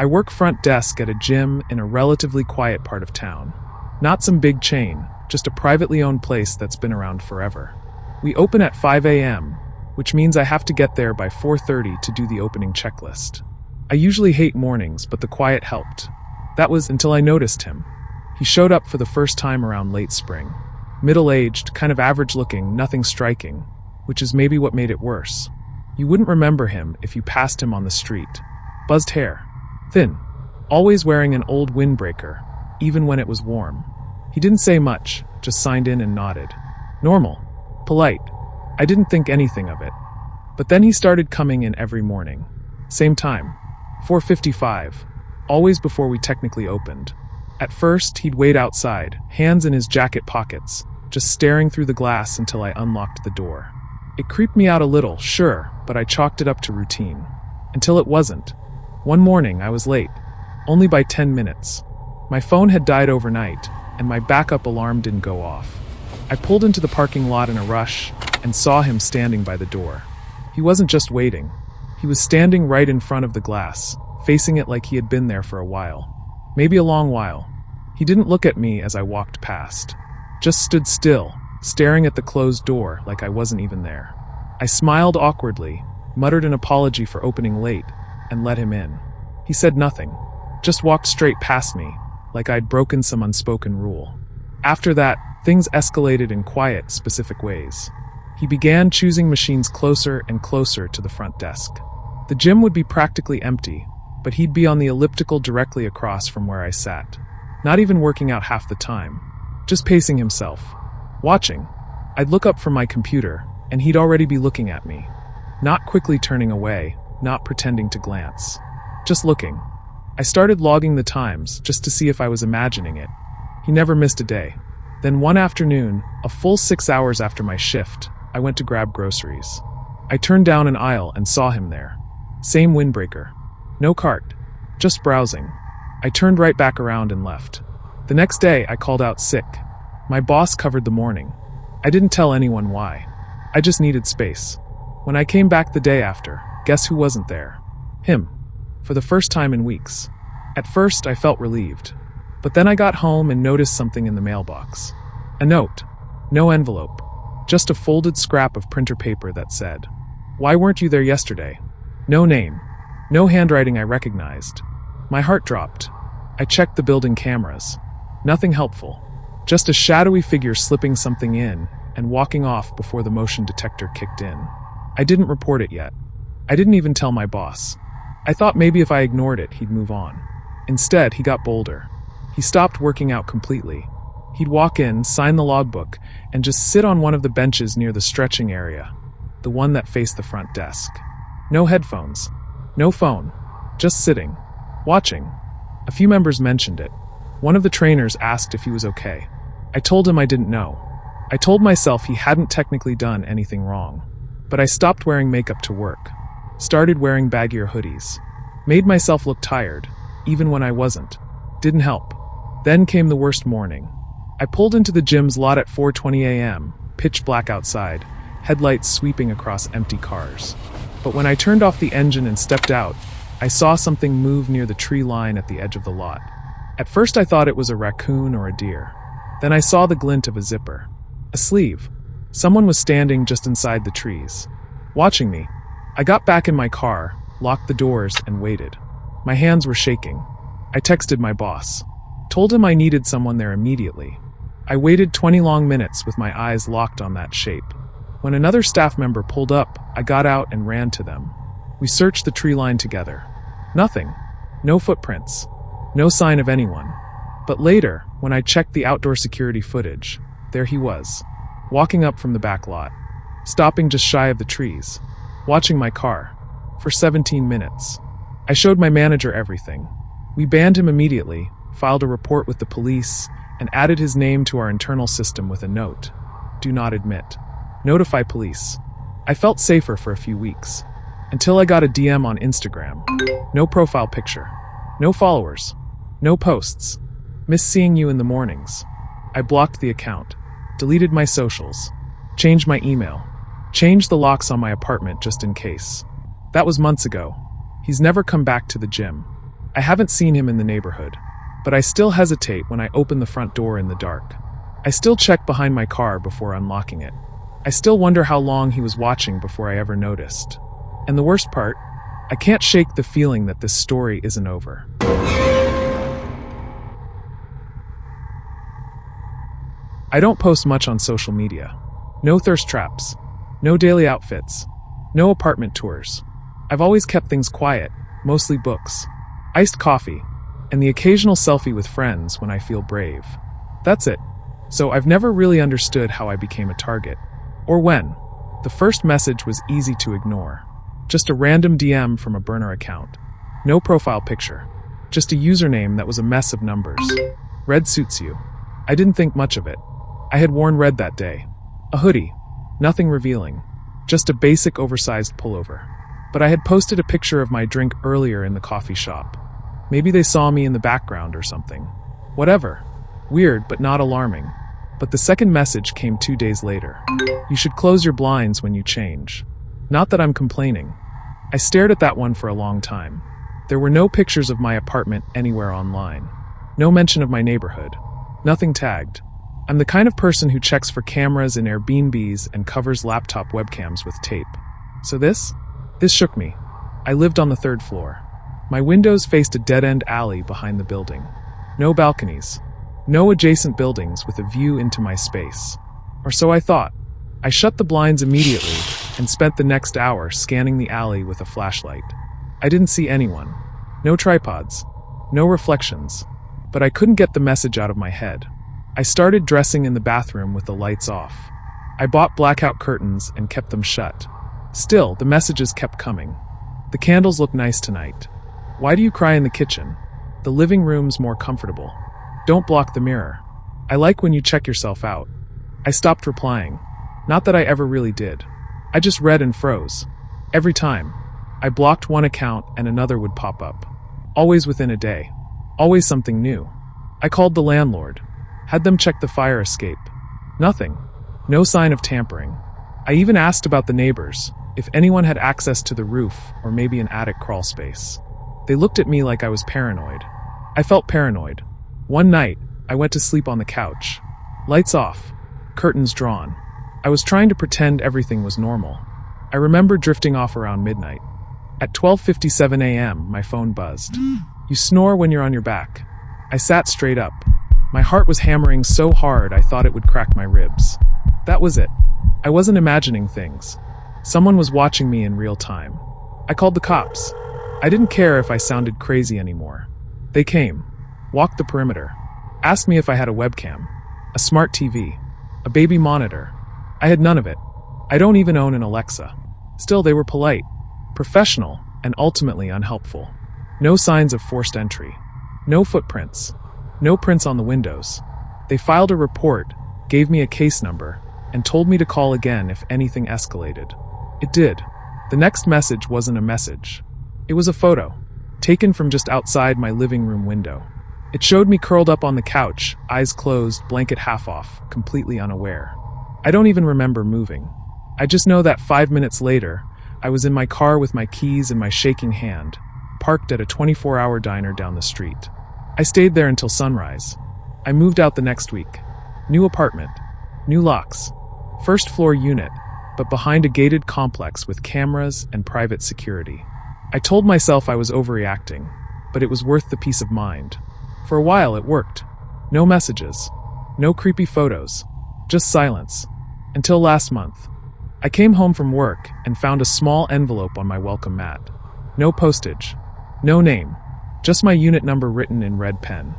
I work front desk at a gym in a relatively quiet part of town. Not some big chain, just a privately owned place that's been around forever. We open at 5 a.m., which means I have to get there by 4:30 to do the opening checklist. I usually hate mornings, but the quiet helped. That was until I noticed him. He showed up for the first time around late spring. Middle-aged, kind of average-looking, nothing striking, which is maybe what made it worse. You wouldn't remember him if you passed him on the street. Buzzed hair. Thin. Always wearing an old windbreaker, even when it was warm. He didn't say much, just signed in and nodded. Normal. Polite. I didn't think anything of it. But then he started coming in every morning. Same time. 4:55. Always before we technically opened. At first, he'd wait outside, hands in his jacket pockets, just staring through the glass until I unlocked the door. It creeped me out a little, sure, but I chalked it up to routine. Until it wasn't. One morning, I was late. Only by 10 minutes. My phone had died overnight, and my backup alarm didn't go off. I pulled into the parking lot in a rush and saw him standing by the door. He wasn't just waiting. He was standing right in front of the glass, facing it like he had been there for a while. Maybe a long while. He didn't look at me as I walked past. Just stood still, staring at the closed door like I wasn't even there. I smiled awkwardly, muttered an apology for opening late, and let him in. He said nothing, just walked straight past me, like I'd broken some unspoken rule. After that, things escalated in quiet, specific ways. He began choosing machines closer and closer to the front desk. The gym would be practically empty, but he'd be on the elliptical directly across from where I sat. Not even working out half the time. Just pacing himself. Watching. I'd look up from my computer, and he'd already be looking at me. Not quickly turning away, not pretending to glance. Just looking. I started logging the times, just to see if I was imagining it. He never missed a day. Then one afternoon, a full 6 hours after my shift, I went to grab groceries. I turned down an aisle and saw him there. Same windbreaker. No cart. Just browsing. I turned right back around and left. The next day, I called out sick. My boss covered the morning. I didn't tell anyone why. I just needed space. When I came back the day after, guess who wasn't there? Him. For the first time in weeks. At first, I felt relieved. But then I got home and noticed something in the mailbox. A note. No envelope. Just a folded scrap of printer paper that said, "Why weren't you there yesterday?" No name. No handwriting I recognized. My heart dropped. I checked the building cameras. Nothing helpful. Just a shadowy figure slipping something in and walking off before the motion detector kicked in. I didn't report it yet. I didn't even tell my boss. I thought maybe if I ignored it, he'd move on. Instead, he got bolder. He stopped working out completely. He'd walk in, sign the logbook, and just sit on one of the benches near the stretching area, the one that faced the front desk. No headphones. No phone. Just sitting. Watching. A few members mentioned it. One of the trainers asked if he was okay. I told him I didn't know. I told myself he hadn't technically done anything wrong. But I stopped wearing makeup to work. Started wearing baggier hoodies. Made myself look tired, even when I wasn't. Didn't help. Then came the worst morning. I pulled into the gym's lot at 4:20 a.m., pitch black outside, headlights sweeping across empty cars. But when I turned off the engine and stepped out, I saw something move near the tree line at the edge of the lot. At first I thought it was a raccoon or a deer. Then I saw the glint of a zipper. A sleeve. Someone was standing just inside the trees. Watching me. I got back in my car, locked the doors, and waited. My hands were shaking. I texted my boss. Told him I needed someone there immediately. I waited 20 long minutes with my eyes locked on that shape. When another staff member pulled up, I got out and ran to them. We searched the tree line together. Nothing. No footprints. No sign of anyone. But later, when I checked the outdoor security footage, there he was, walking up from the back lot, stopping just shy of the trees, watching my car, for 17 minutes. I showed my manager everything. We banned him immediately, filed a report with the police, and added his name to our internal system with a note. Do not admit. Notify police. I felt safer for a few weeks. Until I got a DM on Instagram. No profile picture. No followers. No posts. Miss seeing you in the mornings. I blocked the account. Deleted my socials. Changed my email. Changed the locks on my apartment just in case. That was months ago. He's never come back to the gym. I haven't seen him in the neighborhood, but I still hesitate when I open the front door in the dark. I still check behind my car before unlocking it. I still wonder how long he was watching before I ever noticed. And the worst part, I can't shake the feeling that this story isn't over. I don't post much on social media. No thirst traps. No daily outfits. No apartment tours. I've always kept things quiet, mostly books, iced coffee, and the occasional selfie with friends when I feel brave. That's it. So I've never really understood how I became a target. Or when. The first message was easy to ignore. Just a random DM from a burner account. No profile picture. Just a username that was a mess of numbers. Red suits you. I didn't think much of it. I had worn red that day. A hoodie. Nothing revealing. Just a basic oversized pullover. But I had posted a picture of my drink earlier in the coffee shop. Maybe they saw me in the background or something. Whatever. Weird, but not alarming. But the second message came 2 days later. You should close your blinds when you change. Not that I'm complaining. I stared at that one for a long time. There were no pictures of my apartment anywhere online. No mention of my neighborhood. Nothing tagged. I'm the kind of person who checks for cameras in Airbnbs and covers laptop webcams with tape. So this shook me. I lived on the 3rd floor. My windows faced a dead-end alley behind the building. No balconies. No adjacent buildings with a view into my space. Or so I thought. I shut the blinds immediately and spent the next hour scanning the alley with a flashlight. I didn't see anyone. No tripods. No reflections. But I couldn't get the message out of my head. I started dressing in the bathroom with the lights off. I bought blackout curtains and kept them shut. Still, the messages kept coming. The candles look nice tonight. Why do you cry in the kitchen? The living room's more comfortable. Don't block the mirror. I like when you check yourself out. I stopped replying. Not that I ever really did. I just read and froze. Every time. I blocked one account and another would pop up. Always within a day. Always something new. I called the landlord. Had them check the fire escape. Nothing. No sign of tampering. I even asked about the neighbors, if anyone had access to the roof or maybe an attic crawl space. They looked at me like I was paranoid. I felt paranoid. One night, I went to sleep on the couch. Lights off. Curtains drawn. I was trying to pretend everything was normal. I remember drifting off around midnight. At 12:57 a.m., my phone buzzed. You snore when you're on your back. I sat straight up. My heart was hammering so hard I thought it would crack my ribs. That was it. I wasn't imagining things. Someone was watching me in real time. I called the cops. I didn't care if I sounded crazy anymore. They came, walked the perimeter, asked me if I had a webcam, a smart TV, a baby monitor. I had none of it. I don't even own an Alexa. Still, they were polite, professional, and ultimately unhelpful. No signs of forced entry. No footprints. No prints on the windows. They filed a report, gave me a case number, and told me to call again if anything escalated. It did. The next message wasn't a message. It was a photo, taken from just outside my living room window. It showed me curled up on the couch, eyes closed, blanket half off, completely unaware. I don't even remember moving. I just know that 5 minutes later, I was in my car with my keys in my shaking hand, parked at a 24-hour diner down the street. I stayed there until sunrise. I moved out the next week. New apartment. New locks. First floor unit, but behind a gated complex with cameras and private security. I told myself I was overreacting, but it was worth the peace of mind. For a while it worked. No messages. No creepy photos. Just silence. Until last month. I came home from work and found a small envelope on my welcome mat. No postage. No name. Just my unit number written in red pen.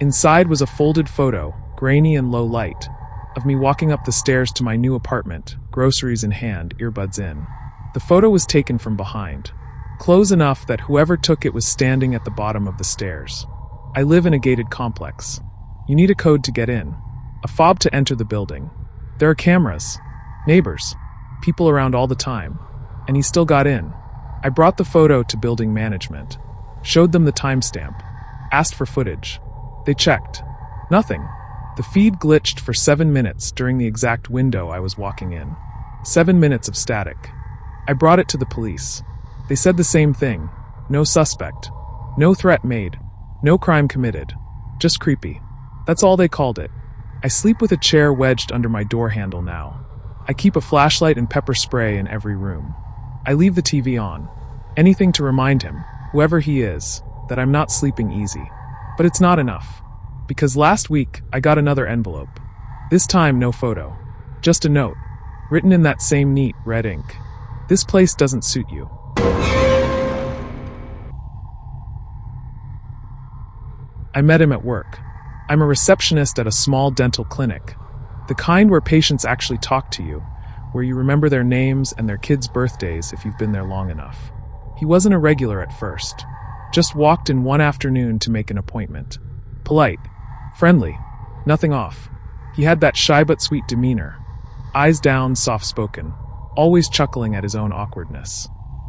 Inside was a folded photo, grainy and low light, of me walking up the stairs to my new apartment, groceries in hand, earbuds in. The photo was taken from behind. Close enough that whoever took it was standing at the bottom of the stairs. I live in a gated complex. You need a code to get in. A fob to enter the building. There are cameras. Neighbors. People around all the time. And he still got in. I brought the photo to building management. Showed them the timestamp. Asked for footage. They checked. Nothing. The feed glitched for 7 minutes during the exact window I was walking in. 7 minutes of static. I brought it to the police. They said the same thing. No suspect. No threat made. No crime committed. Just creepy. That's all they called it. I sleep with a chair wedged under my door handle now. I keep a flashlight and pepper spray in every room. I leave the TV on. Anything to remind him, whoever he is, that I'm not sleeping easy. But it's not enough. Because last week, I got another envelope. This time, no photo. Just a note, written in that same neat red ink. This place doesn't suit you. I met him at work. I'm a receptionist at a small dental clinic. The kind where patients actually talk to you, where you remember their names and their kids' birthdays if you've been there long enough. He wasn't a regular at first. Just walked in one afternoon to make an appointment. Polite. Friendly. Nothing off. He had that shy but sweet demeanor. Eyes down, soft-spoken. Always chuckling at his own awkwardness.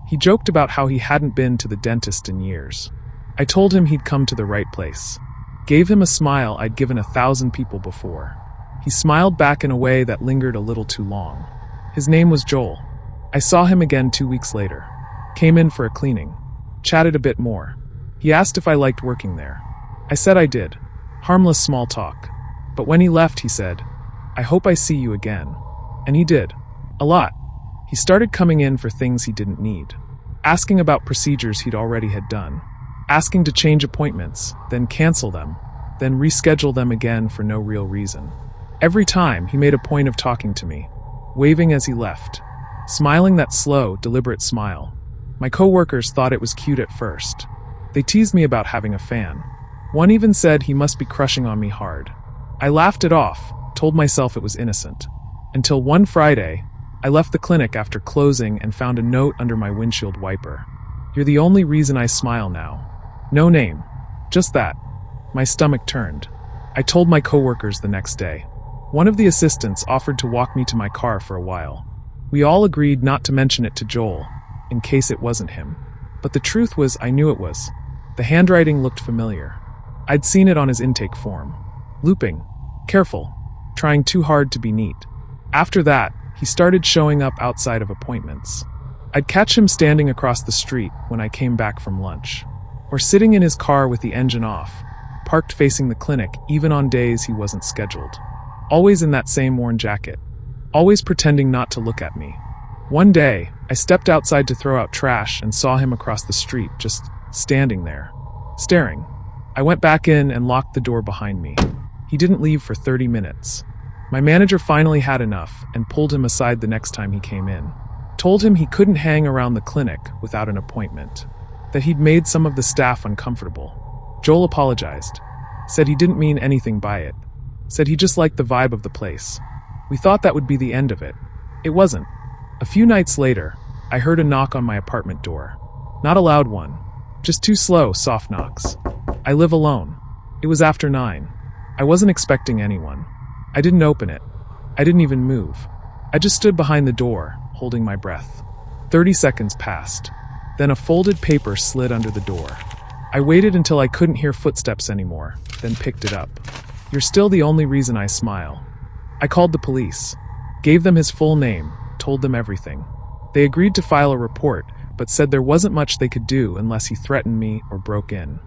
He joked about how he hadn't been to the dentist in years. I told him he'd come to the right place. Gave him a smile I'd given 1,000 people before. He smiled back in a way that lingered a little too long. His name was Joel. I saw him again 2 weeks later. Came in for a cleaning. Chatted a bit more. He asked if I liked working there. I said I did. Harmless small talk. But when he left, he said, "I hope I see you again." And he did. A lot. He started coming in for things he didn't need. Asking about procedures he'd already had done. Asking to change appointments, then cancel them, then reschedule them again for no real reason. Every time, he made a point of talking to me, waving as he left, smiling that slow, deliberate smile. My coworkers thought it was cute at first. They teased me about having a fan. One even said he must be crushing on me hard. I laughed it off, told myself it was innocent. Until one Friday, I left the clinic after closing and found a note under my windshield wiper. "You're the only reason I smile now." No name. Just that. My stomach turned. I told my coworkers the next day. One of the assistants offered to walk me to my car for a while. We all agreed not to mention it to Joel, in case it wasn't him. But the truth was, I knew it was. The handwriting looked familiar. I'd seen it on his intake form. Looping. Careful. Trying too hard to be neat. After that, he started showing up outside of appointments. I'd catch him standing across the street when I came back from lunch. Or sitting in his car with the engine off, parked facing the clinic even on days he wasn't scheduled. Always in that same worn jacket. Always pretending not to look at me. One day, I stepped outside to throw out trash and saw him across the street, just standing there. Staring. I went back in and locked the door behind me. He didn't leave for 30 minutes. My manager finally had enough and pulled him aside the next time he came in. Told him he couldn't hang around the clinic without an appointment. That he'd made some of the staff uncomfortable. Joel apologized. Said he didn't mean anything by it. Said he just liked the vibe of the place. We thought that would be the end of it. It wasn't. A few nights later, I heard a knock on my apartment door. Not a loud one. Just 2 slow, soft knocks. I live alone. It was after 9. I wasn't expecting anyone. I didn't open it. I didn't even move. I just stood behind the door, holding my breath. 30 seconds passed. Then a folded paper slid under the door. I waited until I couldn't hear footsteps anymore, then picked it up. "You're still the only reason I smile." I called the police. Gave them his full name, told them everything. They agreed to file a report, but said there wasn't much they could do unless he threatened me or broke in.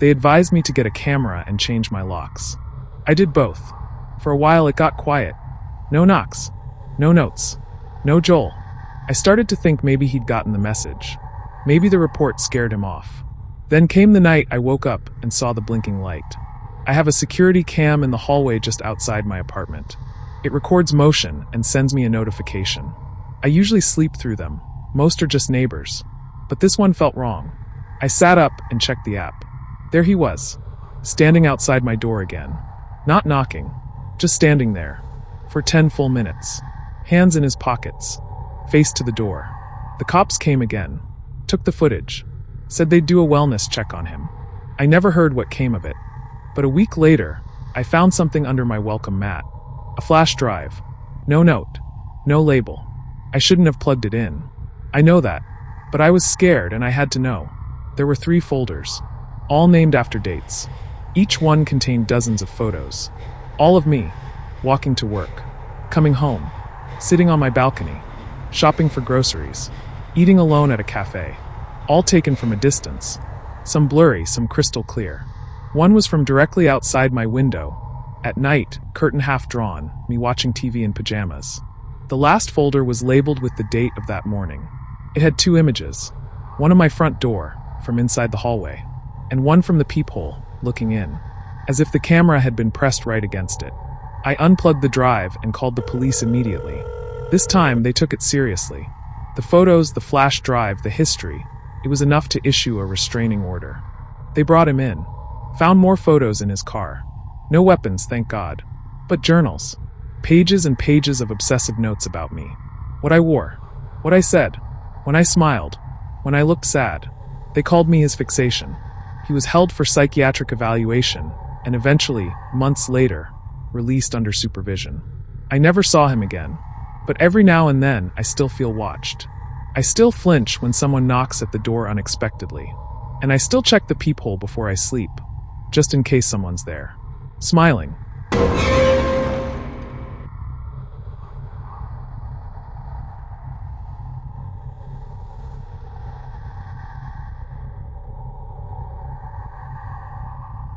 They advised me to get a camera and change my locks. I did both. For a while it got quiet. No knocks. No notes. No Joel. I started to think maybe he'd gotten the message. Maybe the report scared him off. Then came the night I woke up and saw the blinking light. I have a security cam in the hallway just outside my apartment. It records motion and sends me a notification. I usually sleep through them. Most are just neighbors. But this one felt wrong. I sat up and checked the app. There he was, standing outside my door again. Not knocking, just standing there. For 10 full minutes. Hands in his pockets. Face to the door. The cops came again. Took the footage. Said they'd do a wellness check on him. I never heard what came of it. But a week later, I found something under my welcome mat. A flash drive. No note. No label. I shouldn't have plugged it in. I know that. But I was scared and I had to know. There were 3 folders. All named after dates. Each one contained dozens of photos. All of me. Walking to work. Coming home. Sitting on my balcony. Shopping for groceries. Eating alone at a cafe. All taken from a distance. Some blurry, some crystal clear. One was from directly outside my window. At night, curtain half drawn, me watching TV in pajamas. The last folder was labeled with the date of that morning. It had 2 images. One on my front door, from inside the hallway, and one from the peephole, looking in, as if the camera had been pressed right against it. I unplugged the drive and called the police immediately. This time, they took it seriously. The photos, the flash drive, the history, it was enough to issue a restraining order. They brought him in. Found more photos in his car. No weapons, thank God. But journals. Pages and pages of obsessive notes about me. What I wore. What I said. When I smiled. When I looked sad. They called me his fixation. He was held for psychiatric evaluation, and eventually, months later, released under supervision. I never saw him again. But every now and then, I still feel watched. I still flinch when someone knocks at the door unexpectedly. And I still check the peephole before I sleep, just in case someone's there. Smiling,